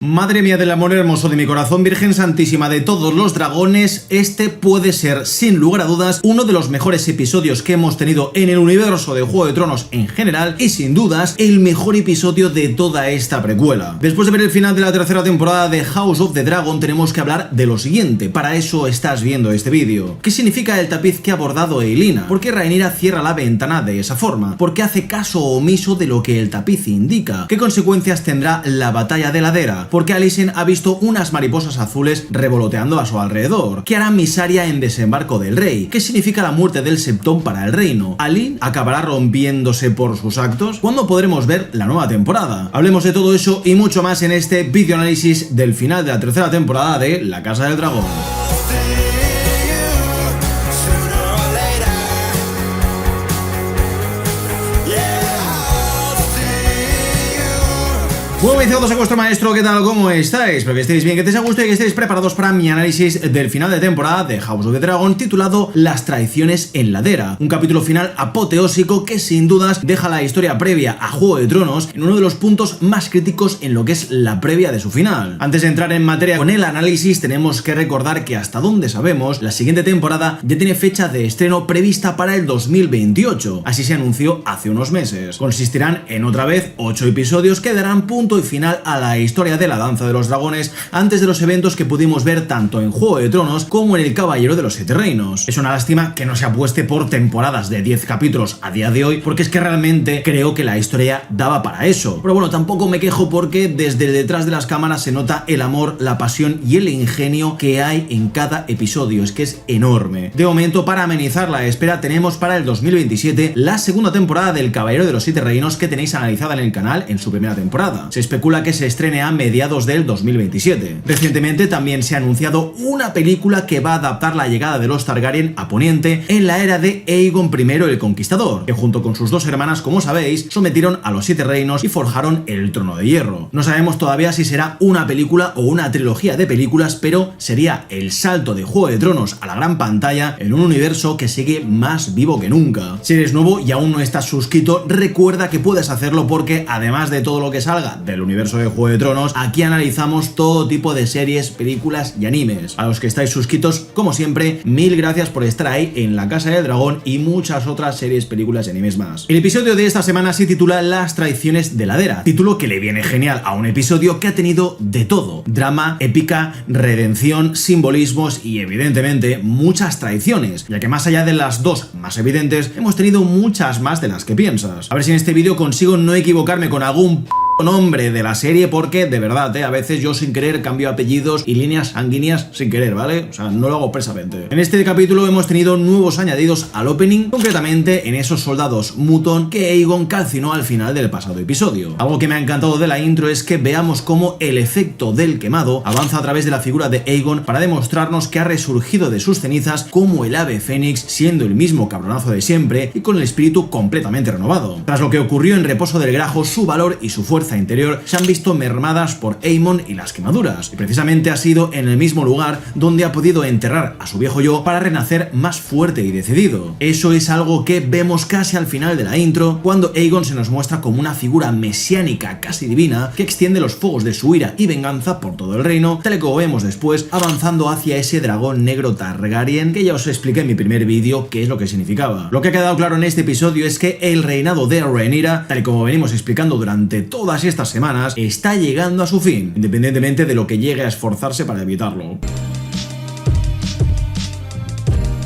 Madre mía del amor hermoso de mi corazón, Virgen Santísima de todos los dragones, este puede ser, sin lugar a dudas, uno de los mejores episodios que hemos tenido en el universo de Juego de Tronos en general y sin dudas el mejor episodio de toda esta precuela. Después de ver el final de la tercera temporada de House of the Dragon tenemos que hablar de lo siguiente, para eso estás viendo este vídeo. ¿Qué significa el tapiz que ha bordado Eilina? ¿Por qué Rhaenyra cierra la ventana de esa forma? ¿Por qué hace caso omiso de lo que el tapiz indica? ¿Qué consecuencias tendrá la batalla de Ladera? Porque Alicent ha visto unas mariposas azules revoloteando a su alrededor. ¿Qué hará Mysaria en Desembarco del Rey? ¿Qué significa la muerte del Septón para el reino? ¿Aline acabará rompiéndose por sus actos? ¿Cuándo podremos ver la nueva temporada? Hablemos de todo eso y mucho más en este vídeo análisis del final de la tercera temporada de La Casa del Dragón. Muy bien, a vuestro maestro, ¿qué tal? ¿Cómo estáis? Espero que estéis bien, que estéis a gusto y que estéis preparados para mi análisis del final de temporada de House of the Dragon titulado Las traiciones en Ladera. Un capítulo final apoteósico que sin dudas deja la historia previa a Juego de Tronos en uno de los puntos más críticos en lo que es la previa de su final. Antes de entrar en materia con el análisis tenemos que recordar que hasta donde sabemos la siguiente temporada ya tiene fecha de estreno prevista para el 2028. Así se anunció hace unos meses. Consistirán en otra vez 8 episodios que darán punto y final a la historia de la Danza de los Dragones antes de los eventos que pudimos ver tanto en Juego de Tronos como en El Caballero de los Siete Reinos. Es una lástima que no se apueste por temporadas de 10 capítulos a día de hoy, porque es que realmente creo que la historia daba para eso. Pero bueno, tampoco me quejo porque desde detrás de las cámaras se nota el amor, la pasión y el ingenio que hay en cada episodio. Es que es enorme. De momento, para amenizar la espera, tenemos para el 2027 la segunda temporada del Caballero de los Siete Reinos que tenéis analizada en el canal en su primera temporada. Se especula que se estrene a mediados del 2027. Recientemente también se ha anunciado una película que va a adaptar la llegada de los Targaryen a Poniente en la era de Aegon I el Conquistador, que junto con sus dos hermanas, como sabéis, sometieron a los Siete Reinos y forjaron el Trono de Hierro. No sabemos todavía si será una película o una trilogía de películas, pero sería el salto de Juego de Tronos a la gran pantalla en un universo que sigue más vivo que nunca. Si eres nuevo y aún no estás suscrito, recuerda que puedes hacerlo porque además de todo lo que salga del universo de Juego de Tronos, aquí analizamos todo tipo de series, películas y animes. A los que estáis suscritos, como siempre, mil gracias por estar ahí en La Casa del Dragón y muchas otras series, películas y animes más. El episodio de esta semana se titula Las traiciones de Ladera, título que le viene genial a un episodio que ha tenido de todo: drama, épica, redención, simbolismos y evidentemente muchas traiciones, ya que más allá de las dos más evidentes, hemos tenido muchas más de las que piensas. A ver si en este vídeo consigo no equivocarme con algún nombre de la serie, porque de verdad, a veces yo sin querer cambio apellidos y líneas sanguíneas sin querer, ¿vale? O sea, no lo hago expresamente. En este capítulo hemos tenido nuevos añadidos al opening, concretamente en esos soldados Mutton que Aegon calcinó al final del pasado episodio. Algo que me ha encantado de la intro es que veamos cómo el efecto del quemado avanza a través de la figura de Aegon para demostrarnos que ha resurgido de sus cenizas como el ave fénix, siendo el mismo cabronazo de siempre y con el espíritu completamente renovado. Tras lo que ocurrió en Reposo del Grajo, su valor y su fuerza interior se han visto mermadas por Aemon y las quemaduras, y precisamente ha sido en el mismo lugar donde ha podido enterrar a su viejo yo para renacer más fuerte y decidido. Eso es algo que vemos casi al final de la intro, cuando Aegon se nos muestra como una figura mesiánica casi divina que extiende los fuegos de su ira y venganza por todo el reino, tal y como vemos después avanzando hacia ese dragón negro Targaryen que ya os expliqué en mi primer vídeo qué es lo que significaba. Lo que ha quedado claro en este episodio es que el reinado de Rhaenyra, tal y como venimos explicando durante todas estas semanas, está llegando a su fin, independientemente de lo que llegue a esforzarse para evitarlo.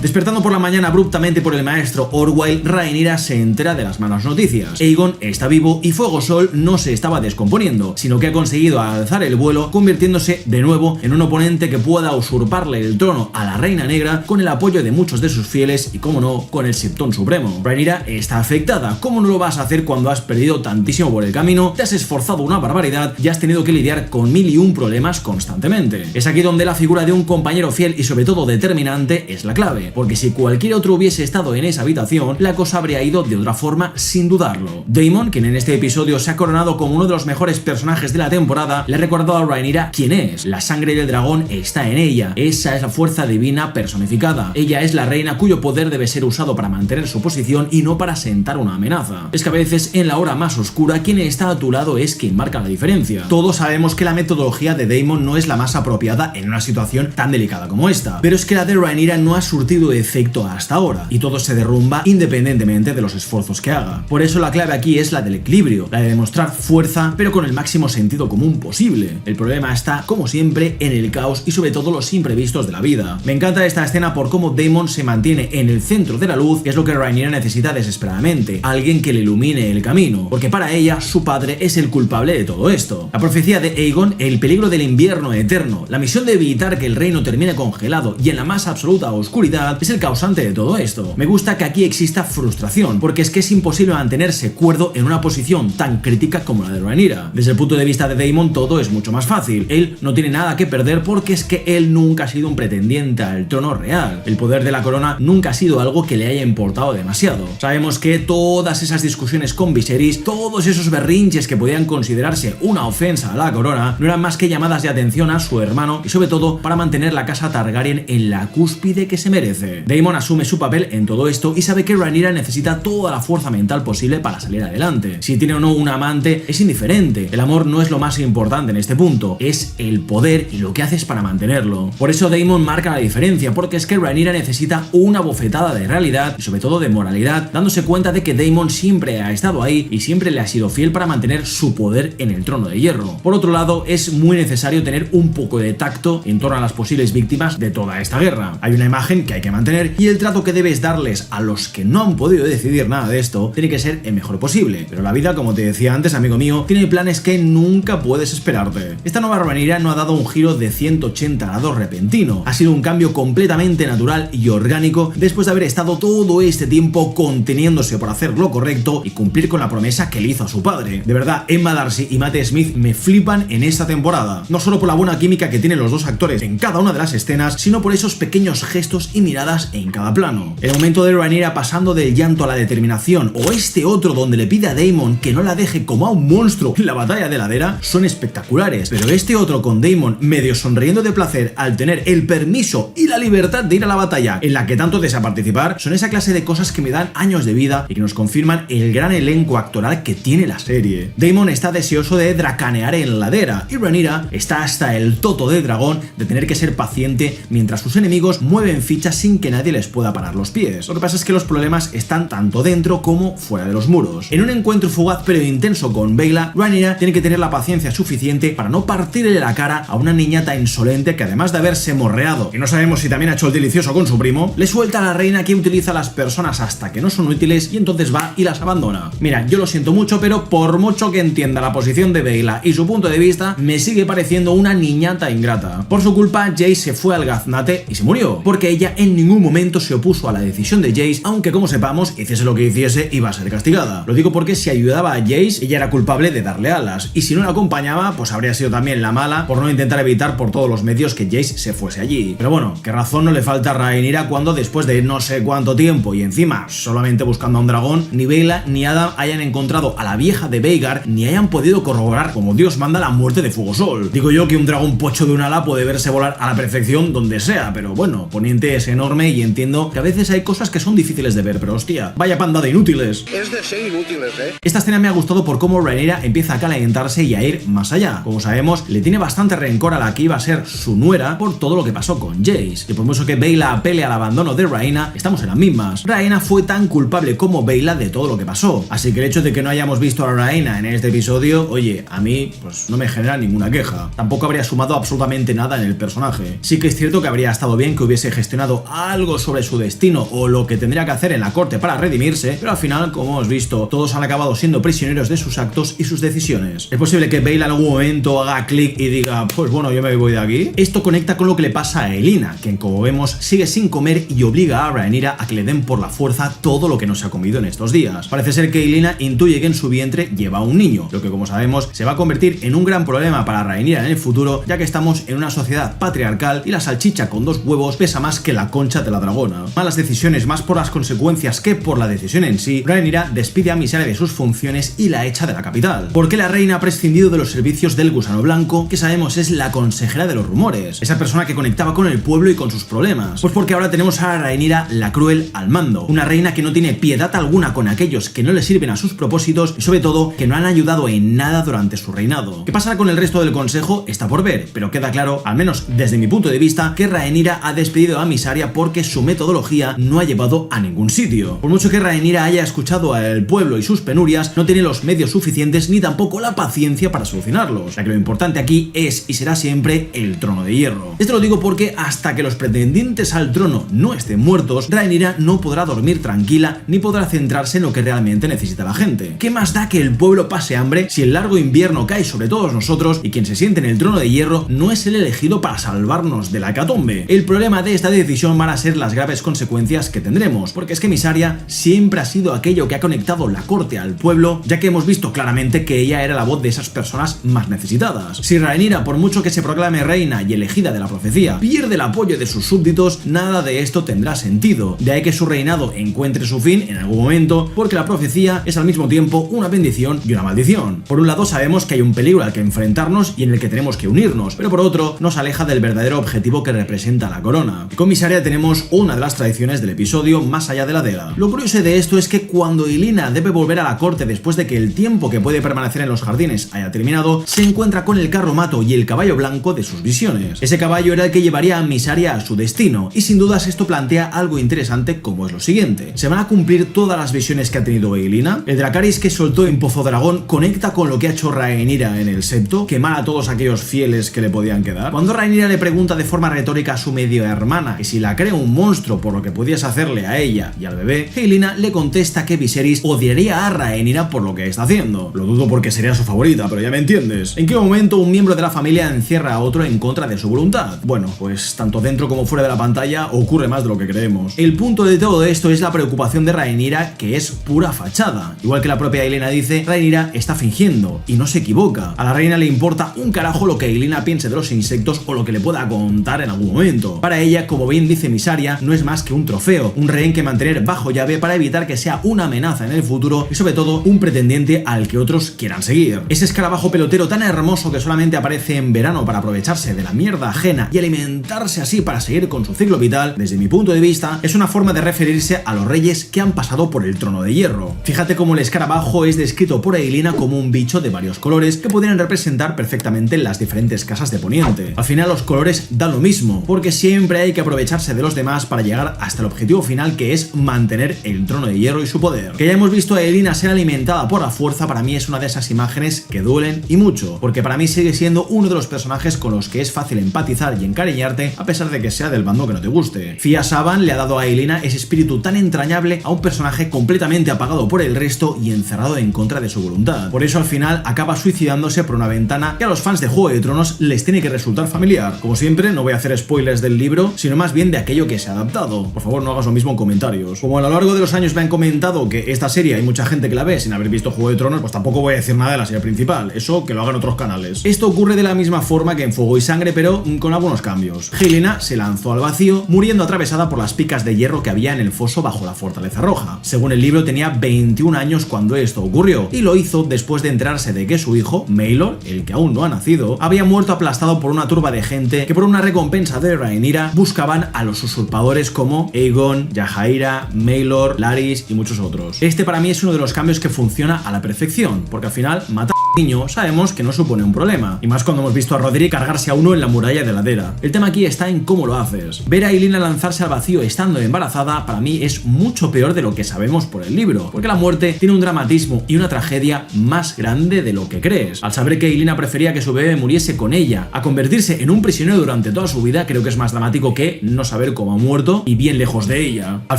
Despertando por la mañana abruptamente por el maestro Orwyle, Rhaenyra se entera de las malas noticias. Aegon está vivo y Fuego Sol no se estaba descomponiendo, sino que ha conseguido alzar el vuelo, convirtiéndose de nuevo en un oponente que pueda usurparle el trono a la Reina Negra con el apoyo de muchos de sus fieles y, como no, con el Septón Supremo. Rhaenyra está afectada. ¿Cómo no lo vas a hacer cuando has perdido tantísimo por el camino, te has esforzado una barbaridad y has tenido que lidiar con 1001 problemas constantemente? Es aquí donde la figura de un compañero fiel y sobre todo determinante es la clave. porque si cualquier otro hubiese estado en esa habitación, la cosa habría ido de otra forma sin dudarlo. Daemon, quien en este episodio se ha coronado como uno de los mejores personajes de la temporada, le ha recordado a Rhaenyra quién es. La sangre del dragón está en ella, esa es la fuerza divina personificada. Ella es la reina cuyo poder debe ser usado para mantener su posición y no para sentar una amenaza. Es que a veces en la hora más oscura quien está a tu lado es quien marca la diferencia. Todos sabemos que la metodología de Daemon no es la más apropiada en una situación tan delicada como esta, pero es que la de Rhaenyra no ha surtido efecto hasta ahora y todo se derrumba independientemente de los esfuerzos que haga. Por eso la clave aquí es la del equilibrio, la de demostrar fuerza pero con el máximo sentido común posible. El problema está, como siempre, en el caos y sobre todo los imprevistos de la vida. Me encanta esta escena por cómo Daemon se mantiene en el centro de la luz, que es lo que Rhaenyra necesita desesperadamente, alguien que le ilumine el camino, porque para ella su padre es el culpable de todo esto. La profecía de Aegon, el peligro del invierno eterno, la misión de evitar que el reino termine congelado y en la más absoluta oscuridad es el causante de todo esto. Me gusta que aquí exista frustración, porque es que es imposible mantenerse cuerdo en una posición tan crítica como la de Rhaenyra. Desde el punto de vista de Daemon todo es mucho más fácil, él no tiene nada que perder porque es que él nunca ha sido un pretendiente al trono real. El poder de la corona nunca ha sido algo que le haya importado demasiado. Sabemos que todas esas discusiones con Viserys, todos esos berrinches que podían considerarse una ofensa a la corona, no eran más que llamadas de atención a su hermano y sobre todo para mantener la casa Targaryen en la cúspide que se merece. Daemon asume su papel en todo esto y sabe que Rhaenyra necesita toda la fuerza mental posible para salir adelante. Si tiene o no un amante es indiferente, el amor no es lo más importante en este punto, es el poder y lo que haces para mantenerlo. Por eso Daemon marca la diferencia, porque es que Rhaenyra necesita una bofetada de realidad y sobre todo de moralidad, dándose cuenta de que Daemon siempre ha estado ahí y siempre le ha sido fiel para mantener su poder en el trono de hierro. Por otro lado, es muy necesario tener un poco de tacto en torno a las posibles víctimas de toda esta guerra. Hay una imagen que hay que mantener y el trato que debes darles a los que no han podido decidir nada de esto tiene que ser el mejor posible. Pero la vida, como te decía antes, amigo mío, tiene planes que nunca puedes esperarte. Esta nueva Rhaenyra no ha dado un giro de 180 grados repentino. Ha sido un cambio completamente natural y orgánico después de haber estado todo este tiempo conteniéndose por hacer lo correcto y cumplir con la promesa que le hizo a su padre. De verdad, Emma Darcy y Matt Smith me flipan en esta temporada. No solo por la buena química que tienen los dos actores en cada una de las escenas, sino por esos pequeños gestos y miradas en cada plano. El momento de Rhaenyra pasando del llanto a la determinación, o este otro donde le pide a Daemon que no la deje como a un monstruo en la batalla de la Ladera, son espectaculares. Pero este otro con Daemon medio sonriendo de placer al tener el permiso y la libertad de ir a la batalla en la que tanto desea participar, son esa clase de cosas que me dan años de vida y que nos confirman el gran elenco actoral que tiene la serie. Daemon está deseoso de dracanear en la Ladera y Rhaenyra está hasta el toto del dragón de tener que ser paciente mientras sus enemigos mueven fichas sin que nadie les pueda parar los pies. Lo que pasa es que los problemas están tanto dentro como fuera de los muros. En un encuentro fugaz pero intenso con Baela, Rhaenyra tiene que tener la paciencia suficiente para no partirle la cara a una niñata insolente que, además de haberse morreado y no sabemos si también ha hecho el delicioso con su primo, le suelta a la reina que utiliza a las personas hasta que no son útiles y entonces va y las abandona. Mira, yo lo siento mucho, pero por mucho que entienda la posición de Baela y su punto de vista, me sigue pareciendo una niñata ingrata. Por su culpa, Jace se fue al gaznate y se murió, porque ella en ningún momento se opuso a la decisión de Jace, aunque como sepamos, hiciese lo que hiciese iba a ser castigada. Lo digo porque si ayudaba a Jace, ella era culpable de darle alas, y si no la acompañaba, pues habría sido también la mala por no intentar evitar por todos los medios que Jace se fuese allí. Pero bueno, qué razón no le falta a Rhaenyra cuando después de no sé cuánto tiempo y encima solamente buscando a un dragón, ni Baela ni Adam hayan encontrado a la vieja de Vhagar ni hayan podido corroborar como Dios manda la muerte de Fuego Sol. Digo yo que un dragón pocho de un ala puede verse volar a la perfección donde sea, pero bueno, Poniente es enorme y entiendo que a veces hay cosas que son difíciles de ver, pero hostia, vaya panda de inútiles. Es de ser inútiles, Esta escena me ha gustado por cómo Rhaenyra empieza a calentarse y a ir más allá. Como sabemos, le tiene bastante rencor a la que iba a ser su nuera por todo lo que pasó con Jace. Y por mucho que Baela apele al abandono de Rhaena, estamos en las mismas. Rhaena fue tan culpable como Baela de todo lo que pasó. Así que el hecho de que no hayamos visto a Rhaena en este episodio, oye, a mí pues no me genera ninguna queja. Tampoco habría sumado absolutamente nada en el personaje. Sí que es cierto que habría estado bien que hubiese gestionado algo sobre su destino o lo que tendría que hacer en la corte para redimirse, pero al final, como hemos visto, todos han acabado siendo prisioneros de sus actos y sus decisiones. ¿Es posible que Baela en algún momento haga clic y diga, pues bueno, yo me voy de aquí? Esto conecta con lo que le pasa a Elina, quien como vemos sigue sin comer y obliga a Rhaenyra a que le den por la fuerza todo lo que no se ha comido en estos días. Parece ser que Elina intuye que en su vientre lleva un niño, lo que como sabemos se va a convertir en un gran problema para Rhaenyra en el futuro, ya que estamos en una sociedad patriarcal y la salchicha con dos huevos pesa más que la concha concha de la dragona. Malas decisiones más por las consecuencias que por la decisión en sí, Rhaenyra despide a Mysaria de sus funciones y la echa de la capital. ¿Por qué la reina ha prescindido de los servicios del Gusano Blanco, que sabemos es la consejera de los rumores? Esa persona que conectaba con el pueblo y con sus problemas. Pues porque ahora tenemos a Rhaenyra la cruel al mando, una reina que no tiene piedad alguna con aquellos que no le sirven a sus propósitos y sobre todo que no han ayudado en nada durante su reinado. ¿Qué pasará con el resto del consejo? Está por ver, pero queda claro, al menos desde mi punto de vista, que Rhaenyra ha despedido a Mysaria porque su metodología no ha llevado a ningún sitio. Por mucho que Rhaenyra haya escuchado al pueblo y sus penurias, no tiene los medios suficientes ni tampoco la paciencia para solucionarlos, ya que lo importante aquí es y será siempre el trono de hierro. Esto lo digo porque hasta que los pretendientes al trono no estén muertos, Rhaenyra no podrá dormir tranquila ni podrá centrarse en lo que realmente necesita la gente. ¿Qué más da que el pueblo pase hambre si el largo invierno cae sobre todos nosotros y quien se siente en el trono de hierro no es el elegido para salvarnos de la hecatombe? El problema de esta decisión van a ser las graves consecuencias que tendremos, porque es que Mysaria siempre ha sido aquello que ha conectado la corte al pueblo, ya que hemos visto claramente que ella era la voz de esas personas más necesitadas. Si Rhaenyra, por mucho que se proclame reina y elegida de la profecía, pierde el apoyo de sus súbditos, nada de esto tendrá sentido. De ahí que su reinado encuentre su fin en algún momento, porque la profecía es al mismo tiempo una bendición y una maldición. Por un lado sabemos que hay un peligro al que enfrentarnos y en el que tenemos que unirnos, pero por otro nos aleja del verdadero objetivo que representa la corona. Con Mysaria tenemos una de las tradiciones del episodio más allá de la Dela. Lo curioso de esto es que cuando Ylena debe volver a la corte después de que el tiempo que puede permanecer en los jardines haya terminado, se encuentra con el carromato y el caballo blanco de sus visiones. Ese caballo era el que llevaría a Mysaria a su destino, y sin dudas esto plantea algo interesante, como es lo siguiente: ¿se van a cumplir todas las visiones que ha tenido Ylena? ¿El Dracarys que soltó en Pozo Dragón conecta con lo que ha hecho Rhaenyra en el septo? ¿Quemar a todos aquellos fieles que le podían quedar? Cuando Rhaenyra le pregunta de forma retórica a su medio hermana que si la cree un monstruo por lo que podías hacerle a ella y al bebé, Ylena le contesta que Viserys odiaría a Rhaenyra por lo que está haciendo. Lo dudo porque sería su favorita, pero ya me entiendes. ¿En qué momento un miembro de la familia encierra a otro en contra de su voluntad? Bueno, pues tanto dentro como fuera de la pantalla ocurre más de lo que creemos. El punto de todo esto es la preocupación de Rhaenyra, que es pura fachada. Igual que la propia Ylena dice, Rhaenyra está fingiendo y no se equivoca. A la reina le importa un carajo lo que Ylena piense de los insectos o lo que le pueda contar en algún momento. Para ella, como bien dice Mysaria, no es más que un trofeo, un rehén que mantener bajo llave para evitar que sea una amenaza en el futuro y sobre todo un pretendiente al que otros quieran seguir. Ese escarabajo pelotero tan hermoso que solamente aparece en verano para aprovecharse de la mierda ajena y alimentarse así para seguir con su ciclo vital, desde mi punto de vista, es una forma de referirse a los reyes que han pasado por el trono de hierro. Fíjate cómo el escarabajo es descrito por Ylena como un bicho de varios colores que podrían representar perfectamente las diferentes casas de Poniente. Al final los colores dan lo mismo, porque siempre hay que aprovecharse de los demás para llegar hasta el objetivo final, que es mantener el trono de hierro y su poder. Que ya hemos visto a Ylena ser alimentada por la fuerza, para mí es una de esas imágenes que duelen y mucho, porque para mí sigue siendo uno de los personajes con los que es fácil empatizar y encariñarte a pesar de que sea del bando que no te guste. Fia Saban le ha dado a Ylena ese espíritu tan entrañable a un personaje completamente apagado por el resto y encerrado en contra de su voluntad. Por eso al final acaba suicidándose por una ventana que a los fans de Juego de Tronos les tiene que resultar familiar. Como siempre, no voy a hacer spoilers del libro, sino más bien de aquello que se ha adaptado. Por favor, no hagas lo mismo en comentarios. Como a lo largo de los años me han comentado que esta serie hay mucha gente que la ve sin haber visto Juego de Tronos, pues tampoco voy a decir nada de la serie principal. Eso que lo hagan otros canales. Esto ocurre de la misma forma que en Fuego y Sangre, pero con algunos cambios. Ylena se lanzó al vacío, muriendo atravesada por las picas de hierro que había en el foso bajo la Fortaleza Roja. Según el libro, tenía 21 años cuando esto ocurrió, y lo hizo después de enterarse de que su hijo, Maelor, el que aún no ha nacido, había muerto aplastado por una turba de gente que por una recompensa de Rhaenyra buscaban a los usurpadores como Aegon, Jaehaera, Maelor, Larys y muchos otros. Este para mí es uno de los cambios que funciona a la perfección, porque al final matar a un niño sabemos que no supone un problema, y más cuando hemos visto a Rodri cargarse a uno en la muralla de la Dela. El tema aquí está en cómo lo haces. Ver a Ylena lanzarse al vacío estando embarazada para mí es mucho peor de lo que sabemos por el libro, porque la muerte tiene un dramatismo y una tragedia más grande de lo que crees. Al saber que Ylena prefería que su bebé muriese con ella a convertirse en un prisionero durante toda su vida, creo que es más dramático que no saber cómo ha muerto y bien lejos de ella. Al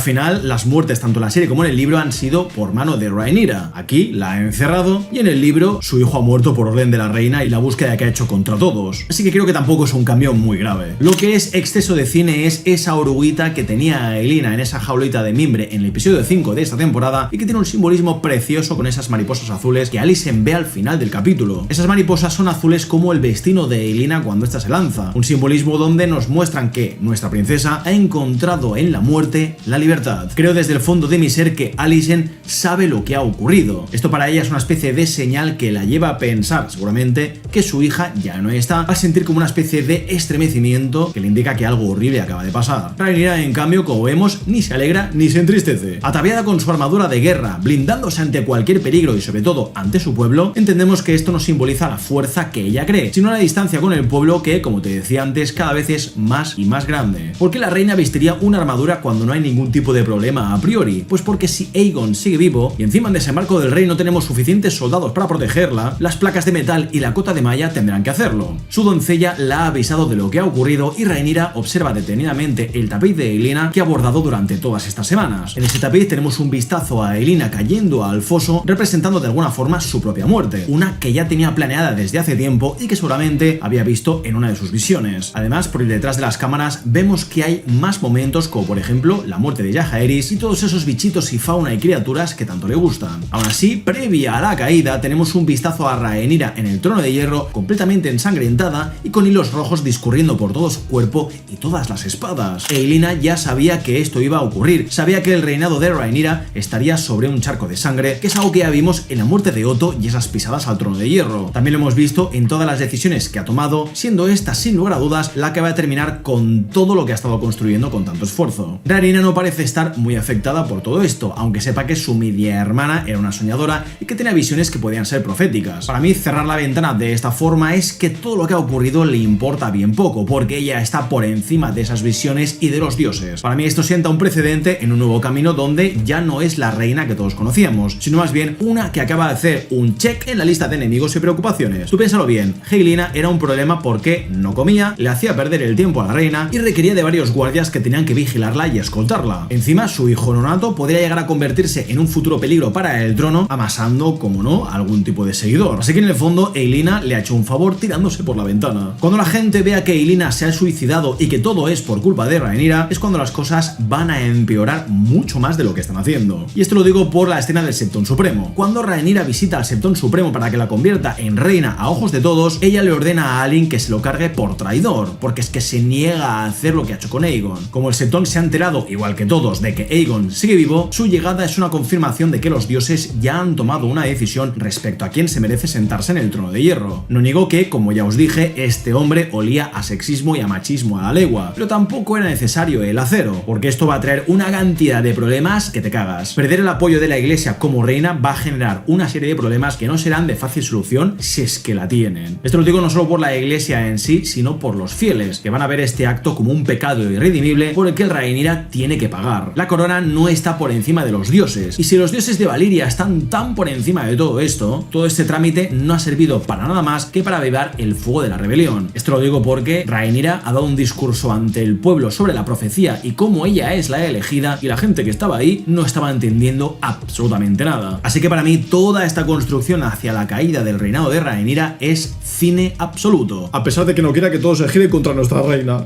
final, las muertes tanto en la serie como en el libro han sido por mano de Rhaenyra. Aquí la ha encerrado y en el libro su hijo hijo ha muerto por orden de la reina y la búsqueda que ha hecho contra todos. Así que creo que tampoco es un cambio muy grave. Lo que es exceso de cine es esa oruguita que tenía a Elina en esa jaulita de mimbre en el episodio 5 de esta temporada y que tiene un simbolismo precioso con esas mariposas azules que Alicent ve al final del capítulo. Esas mariposas son azules como el destino de Elina cuando ésta se lanza. Un simbolismo donde nos muestran que nuestra princesa ha encontrado en la muerte la libertad. Creo desde el fondo de mi ser que Alicent sabe lo que ha ocurrido. Esto para ella es una especie de señal que la lleva a pensar seguramente que su hija ya no está, a sentir como una especie de estremecimiento que le indica que algo horrible acaba de pasar. Rhaenyra, en cambio, como vemos, ni se alegra ni se entristece. Ataviada con su armadura de guerra, blindándose ante cualquier peligro y sobre todo ante su pueblo, entendemos que esto no simboliza la fuerza que ella cree, sino la distancia con el pueblo que, como te decía antes, cada vez es más y más grande. ¿Por qué la reina vestiría una armadura cuando no hay ningún tipo de problema a priori? Pues porque si Aegon sigue vivo y encima en desembarco del rey no tenemos suficientes soldados para protegerla, las placas de metal y la cota de malla tendrán que hacerlo. Su doncella la ha avisado de lo que ha ocurrido y Rhaenyra observa detenidamente el tapiz de Elina que ha bordado durante todas estas semanas. En ese tapiz tenemos un vistazo a Elina cayendo al foso, representando de alguna forma su propia muerte, una que ya tenía planeada desde hace tiempo y que seguramente había visto en una de sus visiones. Además, por detrás de las cámaras vemos que hay más momentos como por ejemplo la muerte de Jaehaerys y todos esos bichitos y fauna y criaturas que tanto le gustan. Aún así, previa a la caída tenemos un vistazo a Rhaenyra en el trono de hierro completamente ensangrentada y con hilos rojos discurriendo por todo su cuerpo y todas las espadas. Elina ya sabía que esto iba a ocurrir, sabía que el reinado de Rhaenyra estaría sobre un charco de sangre, que es algo que ya vimos en la muerte de Otto y esas pisadas al trono de hierro. También lo hemos visto en todas las decisiones que ha tomado, siendo esta sin lugar a dudas la que va a terminar con todo lo que ha estado construyendo con tanto esfuerzo. Rhaenyra no parece estar muy afectada por todo esto, aunque sepa que su media hermana era una soñadora y que tenía visiones que podían ser proféticas. Para mí, cerrar la ventana de esta forma es que todo lo que ha ocurrido le importa bien poco, porque ella está por encima de esas visiones y de los dioses. Para mí esto sienta un precedente en un nuevo camino donde ya no es la reina que todos conocíamos, sino más bien una que acaba de hacer un check en la lista de enemigos y preocupaciones. Tú piénsalo bien, Helaena era un problema porque no comía, le hacía perder el tiempo a la reina y requería de varios guardias que tenían que vigilarla y escoltarla. Encima, su hijo nonato podría llegar a convertirse en un futuro peligro para el trono, amasando, como no, algún tipo de seguidor. Así que en el fondo, Helaena le ha hecho un favor tirándose por la ventana. Cuando la gente vea que Helaena se ha suicidado y que todo es por culpa de Rhaenyra, es cuando las cosas van a empeorar mucho más de lo que están haciendo. Y esto lo digo por la escena del Septón Supremo. Cuando Rhaenyra visita al Septón Supremo para que la convierta en reina a ojos de todos, ella le ordena a Alicent que se lo cargue por traidor, porque es que se niega a hacer lo que ha hecho con Aegon. Como el Septón se ha enterado, igual que todos, de que Aegon sigue vivo, su llegada es una confirmación de que los dioses ya han tomado una decisión respecto a quién se merece sentarse en el trono de hierro. No niego que, como ya os dije, este hombre olía a sexismo y a machismo a la legua, pero tampoco era necesario el acero, porque esto va a traer una cantidad de problemas que te cagas. Perder el apoyo de la iglesia como reina va a generar una serie de problemas que no serán de fácil solución si es que la tienen. Esto lo digo no solo por la iglesia en sí, sino por los fieles, que van a ver este acto como un pecado irredimible por el que el Rhaenyra tiene que pagar. La corona no está por encima de los dioses, y si los dioses de Valyria están tan por encima de todo esto, todo este trámite no ha servido para nada más que para avivar el fuego de la rebelión. Esto lo digo porque Rhaenyra ha dado un discurso ante el pueblo sobre la profecía y cómo ella es la elegida, y la gente que estaba ahí no estaba entendiendo absolutamente nada. Así que para mí toda esta construcción hacia la caída del reinado de Rhaenyra es cine absoluto. A pesar de que no quiera que todo se gire contra nuestra reina.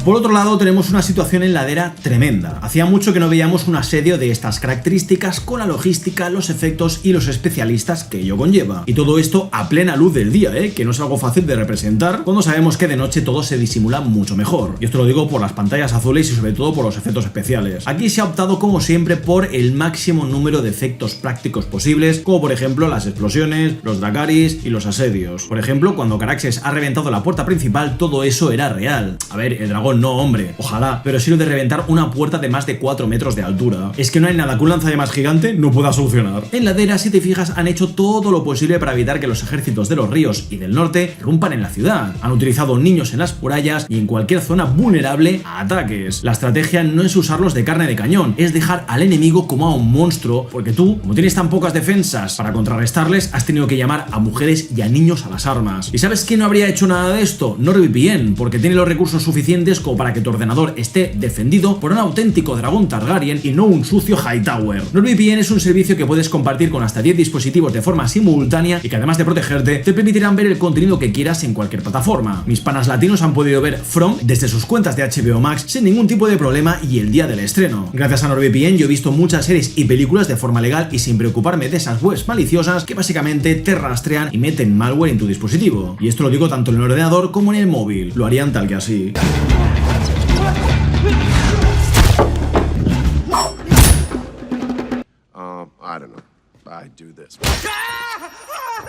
Por otro lado, tenemos una situación en ladera tremenda. Hacía mucho que no veíamos un asedio de estas características con la logística, los efectos y los especialistas que ello conlleva. Y todo esto a plena luz del día, que no es algo fácil de representar cuando sabemos que de noche todo se disimula mucho mejor. Y esto lo digo por las pantallas azules y sobre todo por los efectos especiales. Aquí se ha optado como siempre por el máximo número de efectos prácticos posibles, como por ejemplo las explosiones, los Dracarys y los asedios. Por ejemplo, cuando Caraxes ha reventado la puerta principal, todo eso era real. A ver, el dragón no, hombre, ojalá, pero sí lo de reventar una puerta de más de 4 metros de altura. Es que no hay nada que un lanzallamas gigante no pueda solucionar. En ladera, si te fijas, han hecho todo lo posible para evitar que los ejércitos de los ríos y del norte irrumpan en la ciudad. Han utilizado niños en las murallas y en cualquier zona vulnerable a ataques. La estrategia no es usarlos de carne de cañón, es dejar al enemigo como a un monstruo, porque tú, como tienes tan pocas defensas para contrarrestarles, has tenido que llamar a mujeres y a niños a las armas. ¿Y sabes quién no habría hecho nada de esto? NordVPN, porque tiene los recursos suficientes como para que tu ordenador esté defendido por un auténtico dragón Targaryen y no un sucio Hightower. NordVPN es un servicio que puedes compartir con hasta 10 dispositivos de forma simultánea y que además de protegerte, te permitirán ver el contenido que quieras en cualquier plataforma. Mis panas latinos han podido ver From desde sus cuentas de HBO Max sin ningún tipo de problema y el día del estreno. Gracias a NordVPN yo he visto muchas series y películas de forma legal y sin preocuparme de esas webs maliciosas que básicamente te rastrean y meten malware en tu dispositivo. Y esto lo digo tanto en el ordenador como en el móvil. Lo harían tal que así. I don't know. I do this.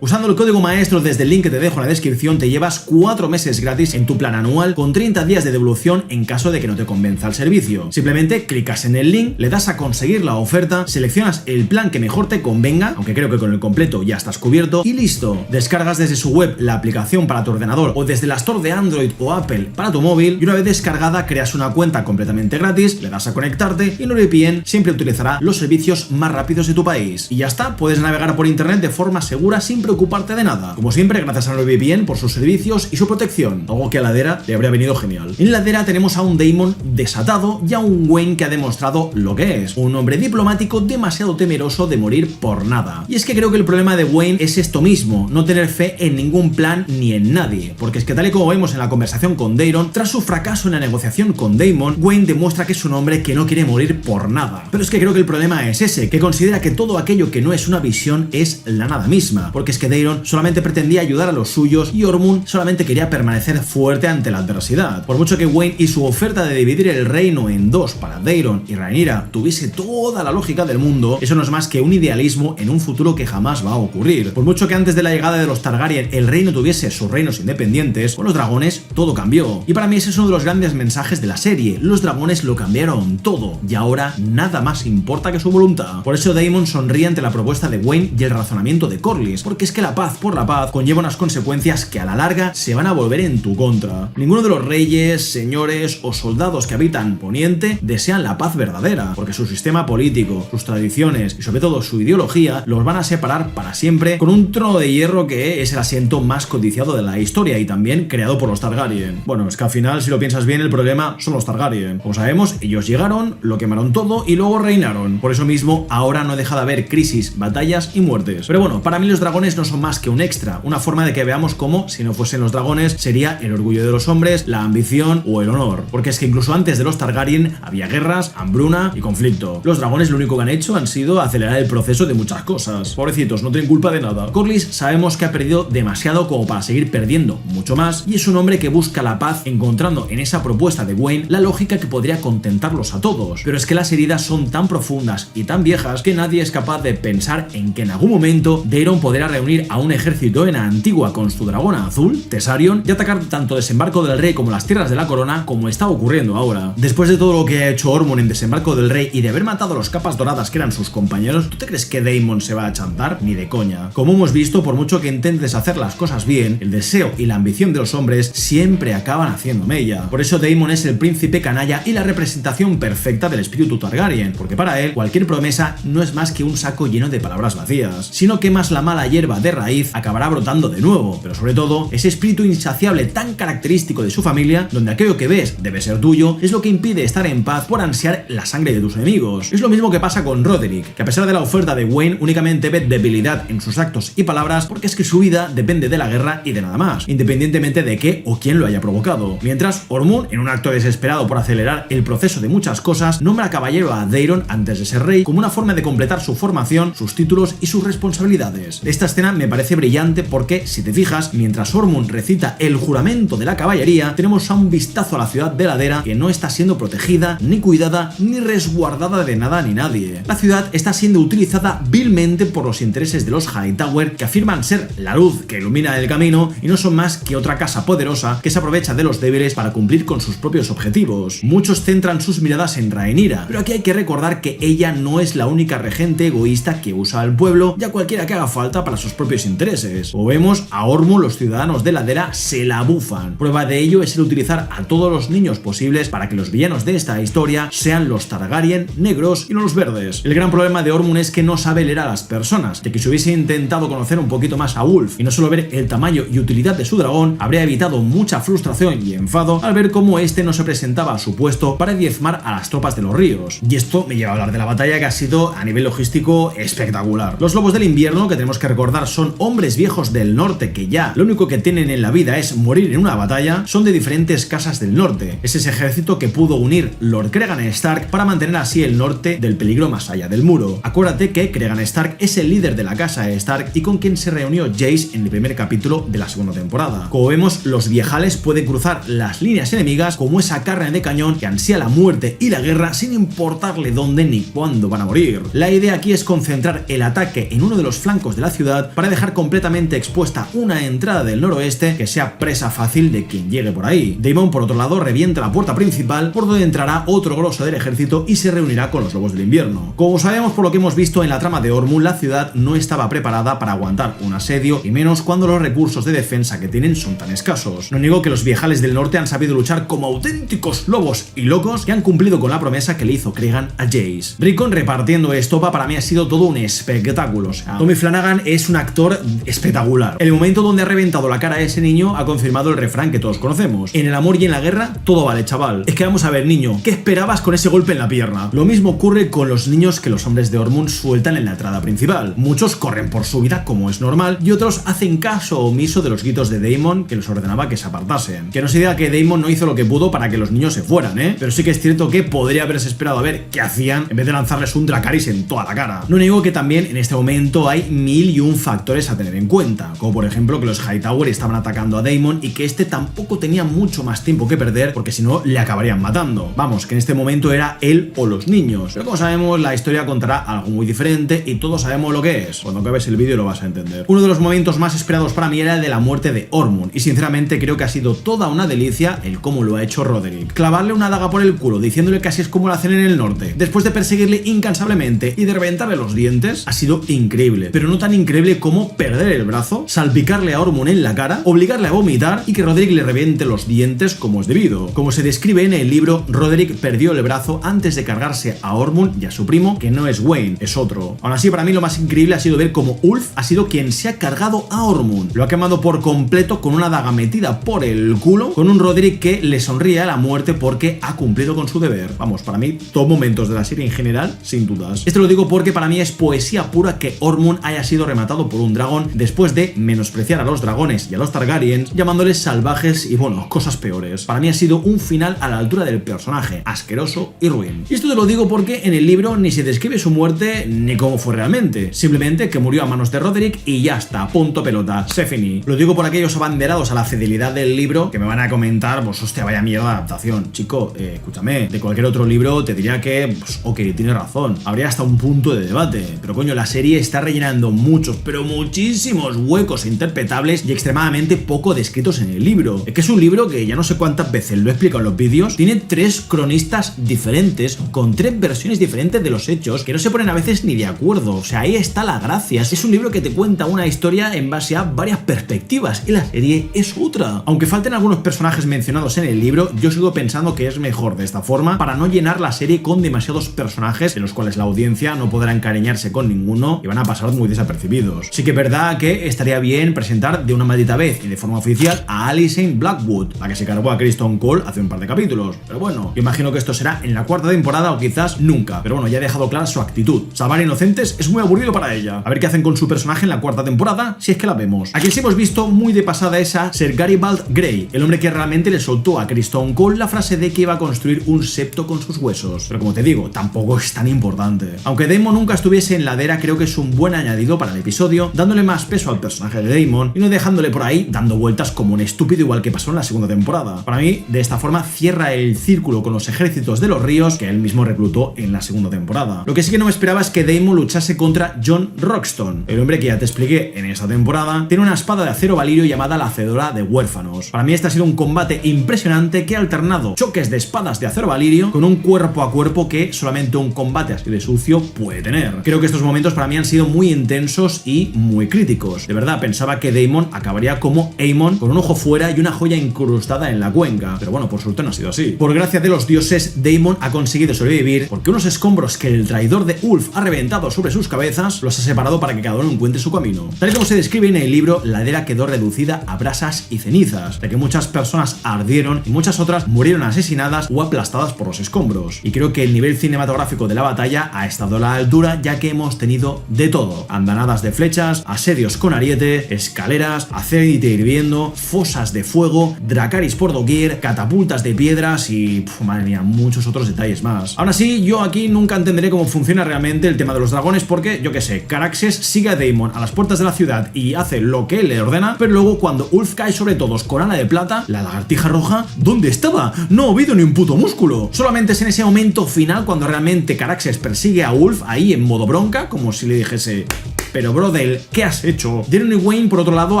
Usando el código maestro desde el link que te dejo en la descripción te llevas 4 meses gratis en tu plan anual con 30 días de devolución en caso de que no te convenza el servicio. Simplemente clicas en el link, le das a conseguir la oferta, seleccionas el plan que mejor te convenga, aunque creo que con el completo ya estás cubierto, y listo. Descargas desde su web la aplicación para tu ordenador o desde la Store de Android o Apple para tu móvil y una vez descargada creas una cuenta completamente gratis, le das a conectarte y NordVPN siempre utilizará los servicios más rápidos de tu país. Y ya está, puedes navegar por internet de forma segura sin preocuparte de nada. Como siempre, gracias a NordVPN por sus servicios y su protección, algo que a Ladera le habría venido genial. En Ladera tenemos a un Daemon desatado y a un Wayne que ha demostrado lo que es, un hombre diplomático demasiado temeroso de morir por nada. Y es que creo que el problema de Wayne es esto mismo, no tener fe en ningún plan ni en nadie, porque es que tal y como vemos en la conversación con Daeron, tras su fracaso en la negociación con Daemon, Wayne demuestra que es un hombre que no quiere morir por nada. Pero es que creo que el problema es ese, que considera que todo aquello que no es una visión es la nada misma, porque es que Daeron solamente pretendía ayudar a los suyos y Ormund solamente quería permanecer fuerte ante la adversidad. Por mucho que Wayne y su oferta de dividir el reino en dos para Daeron y Rhaenyra tuviese toda la lógica del mundo, eso no es más que un idealismo en un futuro que jamás va a ocurrir. Por mucho que antes de la llegada de los Targaryen el reino tuviese sus reinos independientes, con los dragones todo cambió. Y para mí ese es uno de los grandes mensajes de la serie, los dragones lo cambiaron todo y ahora nada más importa que su voluntad. Por eso Daemon sonríe ante la propuesta de Wayne y el razonamiento de Corlys, porque es que la paz por la paz conlleva unas consecuencias que a la larga se van a volver en tu contra. Ninguno de los reyes, señores o soldados que habitan Poniente desean la paz verdadera, porque su sistema político, sus tradiciones y sobre todo su ideología los van a separar para siempre con un trono de hierro que es el asiento más codiciado de la historia y también creado por los Targaryen. Bueno, es que al final si lo piensas bien el problema son los Targaryen. Como sabemos, ellos llegaron, lo quemaron todo y luego reinaron. Por eso mismo ahora no deja de haber crisis, batallas y muertes. Pero bueno, para mí los dragones no son más que un extra, una forma de que veamos cómo, si no fuesen los dragones, sería el orgullo de los hombres, la ambición o el honor. Porque es que incluso antes de los Targaryen había guerras, hambruna y conflicto. Los dragones lo único que han hecho han sido acelerar el proceso de muchas cosas. Pobrecitos, no tienen culpa de nada. Corlys sabemos que ha perdido demasiado como para seguir perdiendo mucho más y es un hombre que busca la paz encontrando en esa propuesta de Wayne la lógica que podría contentarlos a todos. Pero es que las heridas son tan profundas y tan viejas que nadie es capaz de pensar en que en algún momento Daeron podrá reunir a un ejército en Antigua con su dragona azul, Tessarion, y atacar tanto Desembarco del Rey como las Tierras de la Corona como está ocurriendo ahora. Después de todo lo que ha hecho Ormund en Desembarco del Rey y de haber matado a los capas doradas que eran sus compañeros, ¿tú te crees que Daemon se va a chantar? Ni de coña. Como hemos visto, por mucho que intentes hacer las cosas bien, el deseo y la ambición de los hombres siempre acaban haciendo mella. Por eso Daemon es el príncipe canalla y la representación perfecta del espíritu Targaryen, porque para él cualquier promesa no es más que un saco lleno de palabras vacías. Si no quemas la mala hierba de raíz, acabará brotando de nuevo, pero sobre todo, ese espíritu insaciable tan característico de su familia, donde aquello que ves debe ser tuyo, es lo que impide estar en paz por ansiar la sangre de tus enemigos. Es lo mismo que pasa con Roderick, que a pesar de la oferta de Wayne únicamente ve debilidad en sus actos y palabras porque es que su vida depende de la guerra y de nada más, independientemente de qué o quién lo haya provocado. Mientras, Ormund, en un acto desesperado por acelerar el proceso de muchas cosas, nombra caballero a Daeron antes de ser rey como una forma de completar su formación, sus títulos y sus responsabilidades. Esta escena me parece brillante porque, si te fijas, mientras Ormund recita el juramento de la caballería, tenemos a un vistazo a la ciudad de Ladera que no está siendo protegida, ni cuidada, ni resguardada de nada ni nadie. La ciudad está siendo utilizada vilmente por los intereses de los Hightower, que afirman ser la luz que ilumina el camino y no son más que otra casa poderosa que se aprovecha de los débiles para cumplir con sus propios objetivos. Muchos centran sus miradas en Rhaenyra, pero aquí hay que recordar que ella no es la única regente egoísta que usa al pueblo y a cualquiera que haga falta para sus sus propios intereses. Como vemos, a Ormund los ciudadanos de Ladera se la bufan. Prueba de ello es el utilizar a todos los niños posibles para que los villanos de esta historia sean los Targaryen negros y no los verdes. El gran problema de Ormund es que no sabe leer a las personas, de que si hubiese intentado conocer un poquito más a Ulf y no solo ver el tamaño y utilidad de su dragón, habría evitado mucha frustración y enfado al ver cómo este no se presentaba a su puesto para diezmar a las tropas de los ríos. Y esto me lleva a hablar de la batalla, que ha sido a nivel logístico espectacular. Los lobos del invierno, que tenemos que recordar son hombres viejos del norte que ya lo único que tienen en la vida es morir en una batalla, son de diferentes casas del norte. Es ese ejército que pudo unir Lord Cregan Stark para mantener así el norte del peligro más allá del muro. Acuérdate que Cregan Stark es el líder de la casa Stark y con quien se reunió Jace en el primer capítulo de la segunda temporada. Como vemos, los viejales pueden cruzar las líneas enemigas como esa carne de cañón que ansía la muerte y la guerra sin importarle dónde ni cuándo van a morir. La idea aquí es concentrar el ataque en uno de los flancos de la ciudad para dejar completamente expuesta una entrada del noroeste que sea presa fácil de quien llegue por ahí. Daemon, por otro lado, revienta la puerta principal por donde entrará otro grosso del ejército y se reunirá con los lobos del invierno. Como sabemos por lo que hemos visto en la trama de Ormund, la ciudad no estaba preparada para aguantar un asedio y menos cuando los recursos de defensa que tienen son tan escasos. No niego que los viejales del norte han sabido luchar como auténticos lobos y locos que han cumplido con la promesa que le hizo Cregan a Jace. Rickon repartiendo estopa para mí ha sido todo un espectáculo. O sea, Tommy Flanagan es un actor espectacular. El momento donde ha reventado la cara a ese niño ha confirmado el refrán que todos conocemos: en el amor y en la guerra todo vale, chaval. Es que vamos a ver, niño, ¿qué esperabas con ese golpe en la pierna? Lo mismo ocurre con los niños que los hombres de Ormund sueltan en la entrada principal. Muchos corren por su vida como es normal y otros hacen caso omiso de los gritos de Daemon que les ordenaba que se apartasen. Que no se diga que Daemon no hizo lo que pudo para que los niños se fueran, pero sí que es cierto que podría haberse esperado a ver qué hacían en vez de lanzarles un Dracarys en toda la cara. No niego que también en este momento hay 1001 factores a tener en cuenta, como por ejemplo que los Hightower estaban atacando a Daemon y que este tampoco tenía mucho más tiempo que perder porque si no le acabarían matando. Vamos, que en este momento era él o los niños, pero como sabemos la historia contará algo muy diferente y todos sabemos lo que es. Cuando acabes el vídeo lo vas a entender. Uno de los momentos más esperados para mí era el de la muerte de Ormund y sinceramente creo que ha sido toda una delicia el cómo lo ha hecho Roderick. Clavarle una daga por el culo diciéndole que así es como lo hacen en el norte, después de perseguirle incansablemente y de reventarle los dientes, ha sido increíble, pero no tan increíble como perder el brazo, salpicarle a Ormund en la cara, obligarle a vomitar y que Roderick le reviente los dientes como es debido. Como se describe en el libro, Roderick perdió el brazo antes de cargarse a Ormund y a su primo, que no es Wayne, es otro. Aún así, para mí lo más increíble ha sido ver cómo Ulf ha sido quien se ha cargado a Ormund. Lo ha quemado por completo con una daga metida por el culo, con un Roderick que le sonríe a la muerte porque ha cumplido con su deber. Vamos, para mí, top momentos de la serie en general, sin dudas. Esto lo digo porque para mí es poesía pura que Ormund haya sido rematado por un dragón después de menospreciar a los dragones y a los Targaryens, llamándoles salvajes y bueno, cosas peores. Para mí ha sido un final a la altura del personaje, asqueroso y ruin. Y esto te lo digo porque en el libro ni se describe su muerte ni cómo fue realmente, simplemente que murió a manos de Roderick y ya está, punto pelota, se finí. Lo digo por aquellos abanderados a la fidelidad del libro que me van a comentar, pues hostia, vaya mierda de adaptación. Chico, escúchame, de cualquier otro libro te diría que, pues ok, tienes razón, habría hasta un punto de debate, pero coño, la serie está rellenando muchos, pero muchísimos huecos interpretables y extremadamente poco descritos en el libro. Es que es un libro que ya no sé cuántas veces lo he explicado en los vídeos, tiene 3 cronistas diferentes, con 3 versiones diferentes de los hechos, que no se ponen a veces ni de acuerdo, o sea, ahí está la gracia. Es un libro que te cuenta una historia en base a varias perspectivas, y la serie es otra. Aunque falten algunos personajes mencionados en el libro, yo sigo pensando que es mejor de esta forma, para no llenar la serie con demasiados personajes, de los cuales la audiencia no podrá encariñarse con ninguno y van a pasar muy desapercibidos. Sí que es verdad que estaría bien presentar de una maldita vez y de forma oficial a Alicent Blackwood, la que se cargó a Criston Cole hace un par de capítulos, pero bueno, yo imagino que esto será en la 4ª temporada o quizás nunca, pero bueno, ya ha dejado clara su actitud. Salvar inocentes es muy aburrido para ella. A ver qué hacen con su personaje en la 4ª temporada, si es que la vemos. Aquí sí hemos visto muy de pasada esa Ser Garibald Grey, el hombre que realmente le soltó a Criston Cole la frase de que iba a construir un septo con sus huesos, pero como te digo, tampoco es tan importante. Aunque Daemon nunca estuviese en Ladera, creo que es un buen añadido para el episodio, dándole más peso al personaje de Daemon y no dejándole por ahí dando vueltas como un estúpido igual que pasó en la 2ª temporada. Para mí, de esta forma cierra el círculo con los ejércitos de los ríos que él mismo reclutó en la 2ª temporada. Lo que sí que no me esperaba es que Daemon luchase contra Jon Roxton, el hombre que ya te expliqué en esta temporada, tiene una espada de acero valirio llamada la Hacedora de Huérfanos. Para mí este ha sido un combate impresionante que ha alternado choques de espadas de acero valirio con un cuerpo a cuerpo que solamente un combate así de sucio puede tener. Creo que estos momentos para mí han sido muy intensos y y muy críticos. De verdad, pensaba que Daemon acabaría como Aemon, con un ojo fuera y una joya incrustada en la cuenca. Pero bueno, por suerte no ha sido así. Por gracia de los dioses, Daemon ha conseguido sobrevivir porque unos escombros que el traidor de Ulf ha reventado sobre sus cabezas los ha separado para que cada uno encuentre su camino. Tal y como se describe en el libro, la ladera quedó reducida a brasas y cenizas, de que muchas personas ardieron y muchas otras murieron asesinadas o aplastadas por los escombros. Y creo que el nivel cinematográfico de la batalla ha estado a la altura, ya que hemos tenido de todo: andanadas de flechas, asedios con ariete, escaleras, aceite hirviendo, fosas de fuego, dracaris por doquier, catapultas de piedras y, madre mía, muchos otros detalles más. Aún así, yo aquí nunca entenderé cómo funciona realmente el tema de los dragones, porque, yo que sé, Caraxes sigue a Daemon a las puertas de la ciudad y hace lo que él le ordena, pero luego cuando Ulf cae sobre todos con ala de plata, la lagartija roja, ¿dónde estaba? No ha habido ni un puto músculo. Solamente es en ese momento final cuando realmente Caraxes persigue a Ulf ahí en modo bronca, como si le dijese: pero brother, ¿qué has hecho? Daeron y Wayne, por otro lado,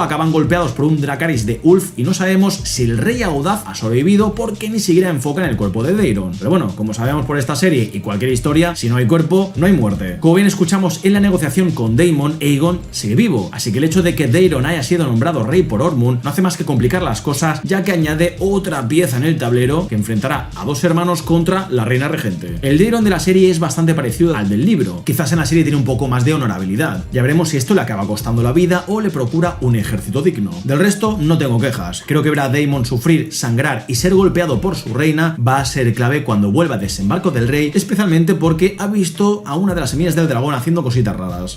acaban golpeados por un Dracarys de Ulf y no sabemos si el rey audaz ha sobrevivido porque ni siquiera enfocan el cuerpo de Daeron. Pero bueno, como sabemos por esta serie y cualquier historia, si no hay cuerpo, no hay muerte. Como bien escuchamos en la negociación con Daemon, Aegon sigue vivo, así que el hecho de que Daeron haya sido nombrado rey por Ormund no hace más que complicar las cosas, ya que añade otra pieza en el tablero que enfrentará a dos hermanos contra la reina regente. El Daeron de la serie es bastante parecido al del libro, quizás en la serie tiene un poco más de honorabilidad. Ya veremos si esto le acaba costando la vida o le procura un ejército digno. Del resto, no tengo quejas. Creo que ver a Daemon sufrir, sangrar y ser golpeado por su reina va a ser clave cuando vuelva a Desembarco del Rey, especialmente porque ha visto a una de las semillas del dragón haciendo cositas raras.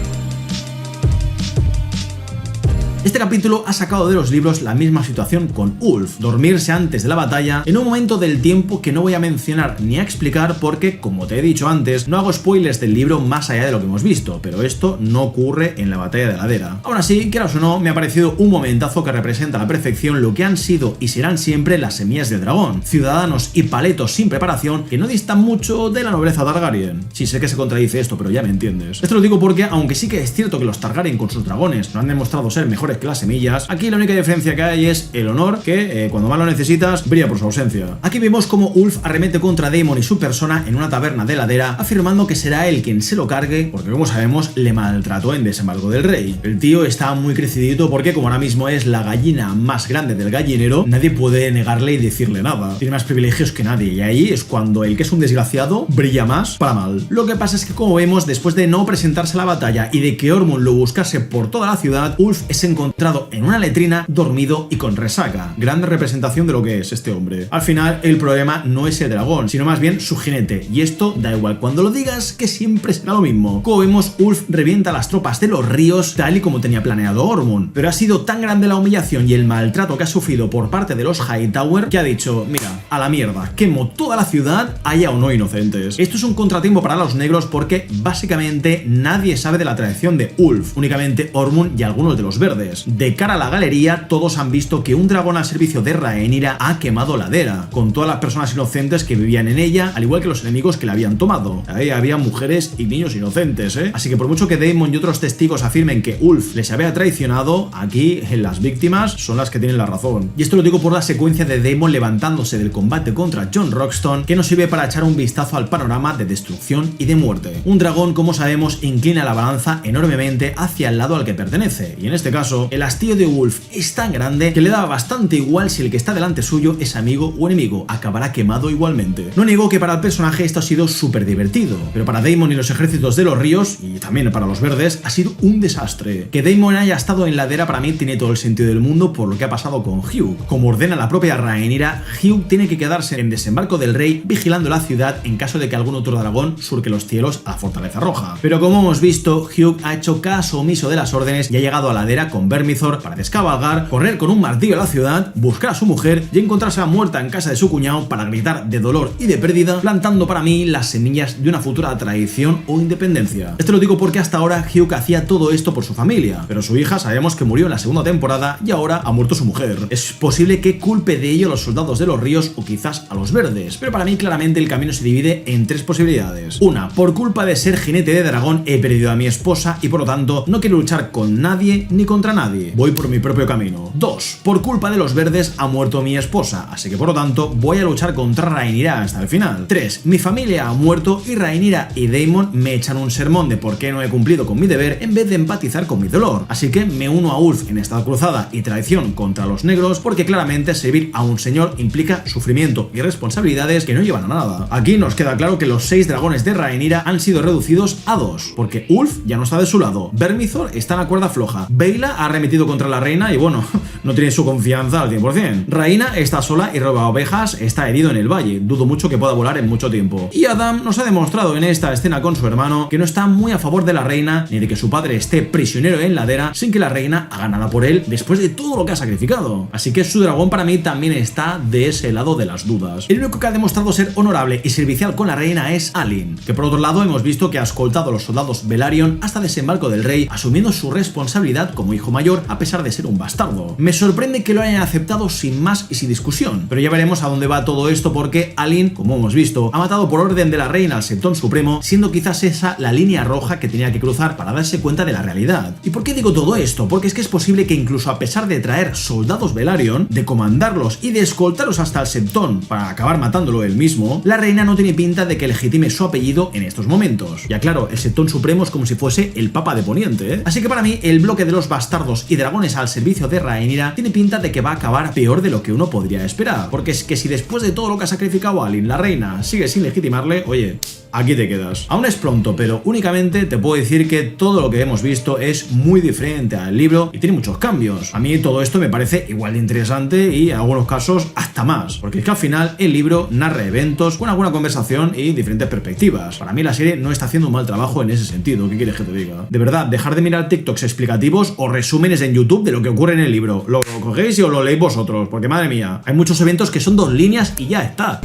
Este capítulo ha sacado de los libros la misma situación con Ulf: dormirse antes de la batalla en un momento del tiempo que no voy a mencionar ni a explicar porque, como te he dicho antes, no hago spoilers del libro más allá de lo que hemos visto, pero esto no ocurre en la batalla de la ladera. Aún así, quieras o no, me ha parecido un momentazo que representa a la perfección lo que han sido y serán siempre las semillas del dragón: ciudadanos y paletos sin preparación que no distan mucho de la nobleza Targaryen. Sí, sé que se contradice esto, pero ya me entiendes. Esto lo digo porque, aunque sí que es cierto que los Targaryen con sus dragones no han demostrado ser mejores que las semillas, aquí la única diferencia que hay es el honor, que cuando más lo necesitas brilla por su ausencia. Aquí vemos como Ulf arremete contra Daemon y su persona en una taberna de ladera, afirmando que será él quien se lo cargue porque, como sabemos, le maltrató en Desembarco del Rey. El tío está muy crecidito porque, como ahora mismo es la gallina más grande del gallinero, nadie puede negarle y decirle nada. Tiene más privilegios que nadie, y ahí es cuando el que es un desgraciado brilla más para mal. Lo que pasa es que, como vemos, después de no presentarse a la batalla y de que Ormund lo buscase por toda la ciudad, Ulf es encontrado en una letrina, dormido y con resaca. Grande representación de lo que es este hombre. Al final, el problema no es el dragón, sino más bien su jinete, y esto da igual cuando lo digas, que siempre será lo mismo. Como vemos, Ulf revienta a las tropas de los ríos tal y como tenía planeado Ormund, pero ha sido tan grande la humillación y el maltrato que ha sufrido por parte de los Hightower que ha dicho: mira, a la mierda, quemo toda la ciudad, haya o no inocentes. Esto es un contratiempo para los negros porque básicamente nadie sabe de la traición de Ulf, únicamente Ormund y algunos de los verdes. De cara a la galería, todos han visto que un dragón al servicio de Rhaenyra ha quemado la ladera, con todas las personas inocentes que vivían en ella, al igual que los enemigos que la habían tomado. Ahí había mujeres y niños inocentes, Así que por mucho que Daemon y otros testigos afirmen que Ulf les había traicionado, aquí las víctimas son las que tienen la razón. Y esto lo digo por la secuencia de Daemon levantándose del combate contra Jon Roxton, que nos sirve para echar un vistazo al panorama de destrucción y de muerte. Un dragón, como sabemos, inclina la balanza enormemente hacia el lado al que pertenece, y en este caso, el hastío de Ulf es tan grande que le da bastante igual si el que está delante suyo es amigo o enemigo, acabará quemado igualmente. No niego que para el personaje esto ha sido súper divertido, pero para Daemon y los ejércitos de los ríos, y también para los verdes, ha sido un desastre. Que Daemon haya estado en la ladera para mí tiene todo el sentido del mundo por lo que ha pasado con Hugh. Como ordena la propia Rhaenyra, Hugh tiene que quedarse en Desembarco del Rey vigilando la ciudad en caso de que algún otro dragón surque los cielos a la Fortaleza Roja. Pero como hemos visto, Hugh ha hecho caso omiso de las órdenes y ha llegado a la ladera con Vermithor para descabalgar, correr con un martillo a la ciudad, buscar a su mujer y encontrarse muerta en casa de su cuñado para gritar de dolor y de pérdida, plantando para mí las semillas de una futura traición o independencia. Esto lo digo porque hasta ahora Hugh hacía todo esto por su familia, pero su hija sabemos que murió en la segunda temporada y ahora ha muerto su mujer. Es posible que culpe de ello a los soldados de los ríos o quizás a los verdes, pero para mí claramente el camino se divide en tres posibilidades. Una, por culpa de ser jinete de dragón he perdido a mi esposa y por lo tanto no quiero luchar con nadie ni contra nadie, voy por mi propio camino. 2. Por culpa de los verdes ha muerto mi esposa, así que por lo tanto voy a luchar contra Rhaenyra hasta el final. 3. Mi familia ha muerto y Rhaenyra y Daemon me echan un sermón de por qué no he cumplido con mi deber en vez de empatizar con mi dolor, así que me uno a Ulf en esta cruzada y traición contra los negros, porque claramente servir a un señor implica sufrimiento y responsabilidades que no llevan a nada. Aquí nos queda claro que los 6 dragones de Rhaenyra han sido reducidos a 2, porque Ulf ya no está de su lado, Vermithor está en la cuerda floja, Baela ha remetido contra la reina y bueno, no tiene su confianza al 100%. Rhaena está sola y roba ovejas, está herido en el valle, dudo mucho que pueda volar en mucho tiempo. Y Adam nos ha demostrado en esta escena con su hermano que no está muy a favor de la reina ni de que su padre esté prisionero en la ladera sin que la reina haga nada por él después de todo lo que ha sacrificado. Así que su dragón para mí también está de ese lado de las dudas. El único que ha demostrado ser honorable y servicial con la reina es Alicent, que por otro lado hemos visto que ha escoltado a los soldados Velaryon hasta desembarco del rey, asumiendo su responsabilidad como hijo mayor a pesar de ser un bastardo. Me sorprende que lo hayan aceptado sin más y sin discusión, pero ya veremos a dónde va todo esto porque Alicent, como hemos visto, ha matado por orden de la reina al Septón Supremo, siendo quizás esa la línea roja que tenía que cruzar para darse cuenta de la realidad. ¿Y por qué digo todo esto? Porque es que es posible que incluso a pesar de traer soldados Velaryon, de comandarlos y de escoltarlos hasta el Septón para acabar matándolo él mismo, la reina no tiene pinta de que legitime su apellido en estos momentos. Ya claro, el Septón Supremo es como si fuese el Papa de Poniente, ¿eh? Así que para mí el bloque de los bastardos y dragones al servicio de Rhaenyra tiene pinta de que va a acabar peor de lo que uno podría esperar, porque es que si después de todo lo que ha sacrificado Alicent, la reina sigue sin legitimarle, oye, aquí te quedas. Aún es pronto, pero únicamente te puedo decir que todo lo que hemos visto es muy diferente al libro y tiene muchos cambios. A mí todo esto me parece igual de interesante y en algunos casos hasta más, porque es que al final el libro narra eventos con alguna conversación y diferentes perspectivas. Para mí la serie no está haciendo un mal trabajo en ese sentido, ¿qué quieres que te diga? De verdad, dejar de mirar TikToks explicativos o resúmenes en YouTube de lo que ocurre en el libro. Lo cogéis y os lo leéis vosotros, porque madre mía, hay muchos eventos que son 2 líneas y ya está.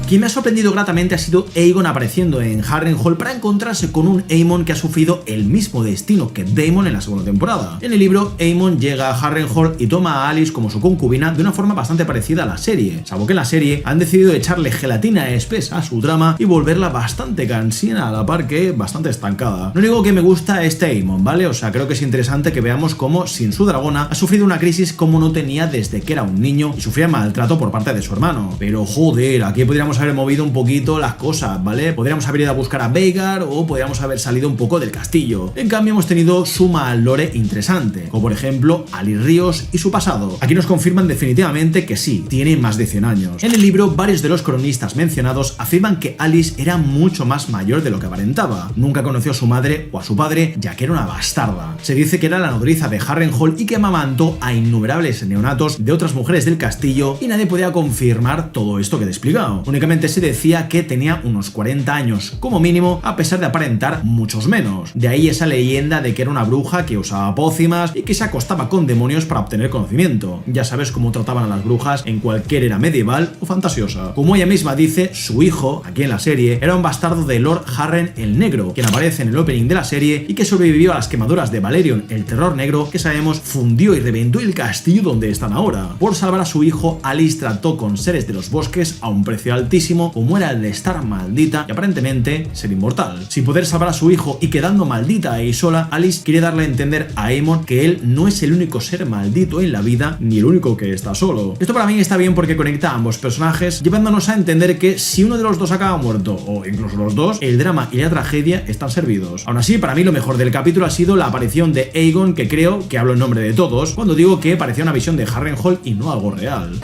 Quien me ha sorprendido gratamente ha sido Aegon apareciendo en Harrenhal para encontrarse con un Aemon que ha sufrido el mismo destino que Daemon en la segunda temporada. En el libro, Aemon llega a Harrenhal y toma a Alice como su concubina de una forma bastante parecida a la serie, salvo que en la serie han decidido echarle gelatina espesa a su trama y volverla bastante cansina a la par que bastante estancada. No digo que me gusta este Aemon, ¿vale? O sea, creo que es interesante que veamos cómo sin su dragona ha sufrido una crisis como no tenía desde que era un niño y sufría maltrato por parte de su hermano. Pero joder, aquí podríamos haber movido un poquito las cosas, ¿vale? Podríamos haber ido a buscar a Vhagar o podríamos haber salido un poco del castillo. En cambio hemos tenido suma lore interesante, como por ejemplo Alice Ríos y su pasado. Aquí nos confirman definitivamente que sí, tiene más de 100 años. En el libro, varios de los cronistas mencionados afirman que Alice era mucho más mayor de lo que aparentaba. Nunca conoció a su madre o a su padre, ya que era una bastarda. Se dice que era la nodriza de Harrenhal y que amamantó a innumerables neonatos de otras mujeres del castillo y nadie podía confirmar todo esto que te he explicado. Únicamente se decía que tenía unos 40 años como mínimo, a pesar de aparentar muchos menos. De ahí esa leyenda de que era una bruja que usaba pócimas y que se acostaba con demonios para obtener conocimiento. Ya sabes cómo trataban a las brujas en cualquier era medieval o fantasiosa. Como ella misma dice, su hijo, aquí en la serie, era un bastardo de Lord Harren el Negro, quien aparece en el opening de la serie y que sobrevivió a las quemaduras de Balerion el Terror Negro, que sabemos fundió y reventó el castillo donde están ahora. Por salvar a su hijo, Alice trató con seres de los bosques a un precio altísimo, como era el de estar maldita y aparentemente ser inmortal. Sin poder salvar a su hijo y quedando maldita y sola, Alice quiere darle a entender a Aemon que él no es el único ser maldito en la vida, ni el único que está solo. Esto para mí está bien porque conecta a ambos personajes, llevándonos a entender que si uno de los dos acaba muerto, o incluso los dos, el drama y la tragedia están servidos. Aún así, para mí lo mejor del capítulo ha sido la aparición de Aegon, que creo que hablo en nombre de todos cuando digo que parecía una visión de Harrenhal y no algo real.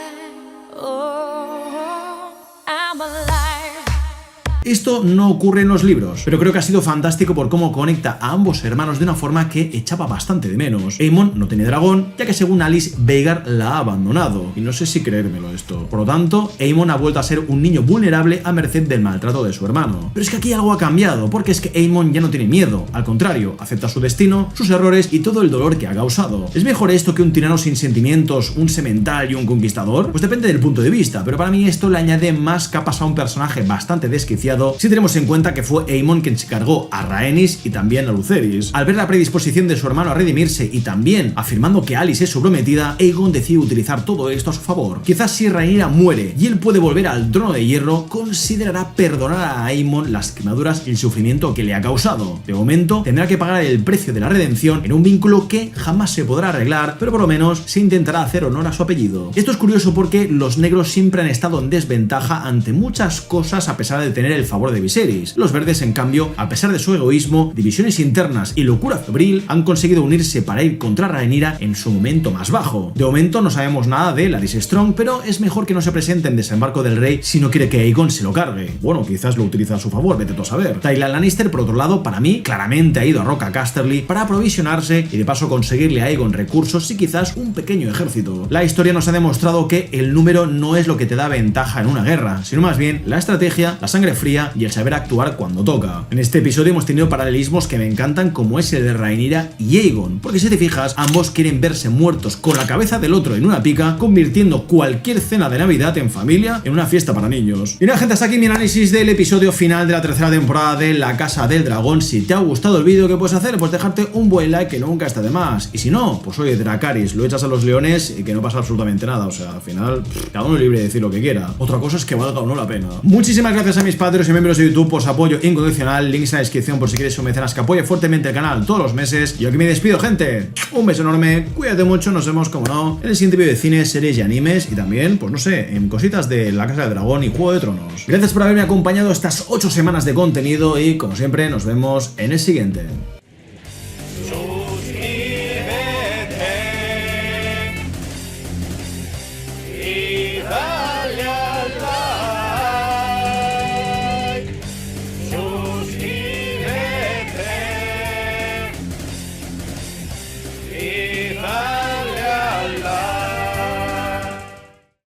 Esto no ocurre en los libros, pero creo que ha sido fantástico por cómo conecta a ambos hermanos de una forma que echaba bastante de menos. Aemon no tiene dragón, ya que según Alice, Vhagar la ha abandonado, y no sé si creérmelo esto. Por lo tanto, Aemon ha vuelto a ser un niño vulnerable a merced del maltrato de su hermano. Pero es que aquí algo ha cambiado, porque es que Aemon ya no tiene miedo, al contrario, acepta su destino, sus errores y todo el dolor que ha causado. ¿Es mejor esto que un tirano sin sentimientos, un semental y un conquistador? Pues depende del punto de vista, pero para mí esto le añade más capas a un personaje bastante desquiciado demasiado si tenemos en cuenta que fue Aemon quien se cargó a Rhaenys y también a Lucerys. Al ver la predisposición de su hermano a redimirse y también afirmando que Alis es su prometida, Aegon decide utilizar todo esto a su favor. Quizás si Rhaenyra muere y él puede volver al trono de hierro, considerará perdonar a Aemon las quemaduras y el sufrimiento que le ha causado. De momento tendrá que pagar el precio de la redención en un vínculo que jamás se podrá arreglar, pero por lo menos se intentará hacer honor a su apellido. Esto es curioso porque los negros siempre han estado en desventaja ante muchas cosas a pesar de tener el favor de Viserys. Los verdes, en cambio, a pesar de su egoísmo, divisiones internas y locura febril, han conseguido unirse para ir contra Rhaenyra en su momento más bajo. De momento no sabemos nada de Larys Strong, pero es mejor que no se presente en Desembarco del Rey si no quiere que Aegon se lo cargue. Bueno, quizás lo utiliza a su favor, vete tú a saber. Tyrion Lannister, por otro lado, para mí, claramente ha ido a Roca Casterly para aprovisionarse y de paso conseguirle a Aegon recursos y quizás un pequeño ejército. La historia nos ha demostrado que el número no es lo que te da ventaja en una guerra, sino más bien la estrategia, la sangre fría y el saber actuar cuando toca. En este episodio hemos tenido paralelismos que me encantan, como es el de Rhaenyra y Aegon, porque si te fijas, ambos quieren verse muertos con la cabeza del otro en una pica, convirtiendo cualquier cena de Navidad en familia en una fiesta para niños. Y nada, gente, hasta aquí mi análisis del episodio final de la tercera temporada de La Casa del Dragón. Si te ha gustado el vídeo, ¿qué puedes hacer? Pues dejarte un buen like, que nunca está de más. Y si no, pues oye, Dracarys, lo echas a los leones y que no pasa absolutamente nada. O sea, al final, cada uno es libre de decir lo que quiera. Otra cosa es que valga o no la pena. Muchísimas gracias a mis padres y miembros de YouTube por su apoyo incondicional. Links en la descripción por si quieres un mecenas que apoye fuertemente el canal todos los meses. Y aquí me despido, gente. Un beso enorme, cuídate mucho, nos vemos, como no, en el siguiente vídeo de cine, series y animes. Y también, pues no sé, en cositas de La Casa del Dragón y Juego de Tronos. Gracias por haberme acompañado estas 8 semanas de contenido y, como siempre, nos vemos en el siguiente.